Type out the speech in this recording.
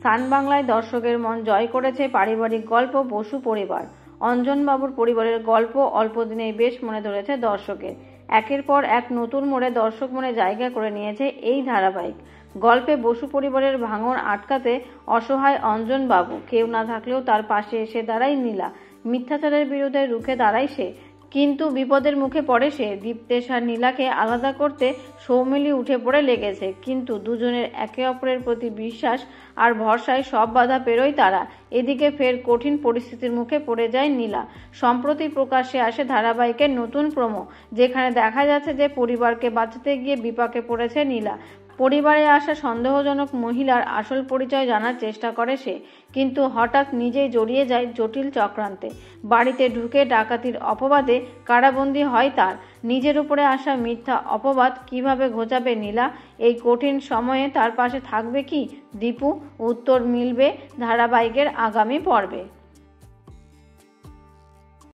স্থান বাংলায় দর্শকের মন জয় করেছে পারিবারিক গল্প বসু পরিবার। অঞ্জনবাবুর পরিবারের গল্প অল্প দিনেই বেশ মনে ধরেছে দর্শকের। একের পর এক নতুন মোড়ে দর্শক মনে জায়গা করে নিয়েছে এই ধারাবাহিক। গল্পে বসু পরিবারের ভাঙন আটকাতে অসহায় অঞ্জনবাবু, কেউ না থাকলেও তার পাশে এসে দাঁড়ায় নীলা। মিথ্যাচারের বিরুদ্ধে রুখে দাঁড়ায় সে, কিন্তু বিপদের মুখে পড়ে সে। দীপ্তেশ আর নীলাকে আলাদা করতে সৌমিলি উঠে পড়ে লেগেছে, কিন্তু দুজনের একে অপরের প্রতি বিশ্বাস আর ভরসায় সব বাধা পেরোয় তারা। এদিকে ফের কঠিন পরিস্থিতির মুখে পড়ে যায় নীলা। সম্প্রতি প্রকাশ্যে আসে ধারাবাহিকের নতুন প্রোমো, যেখানে দেখা যাচ্ছে যে পরিবারকে বাঁচাতে গিয়ে বিপাকে পড়েছে নীলা। পরিবারে আসা সন্দেহজনক মহিলার আসল পরিচয় জানার চেষ্টা করে সে, কিন্তু হঠাৎ নিজেই জড়িয়ে যায় জটিল চক্রান্তে। বাড়িতে ঢুকে ডাকাতির অপবাদে কারাবন্দী হয় তার। নিজের উপরে আসা মিথ্যা অপবাদ কিভাবে ঘোচাবে নীলা? এই কঠিন সময়ে তার পাশে থাকবে কি দীপু? উত্তর মিলবে ধারাবাহিকের আগামী পর্বে।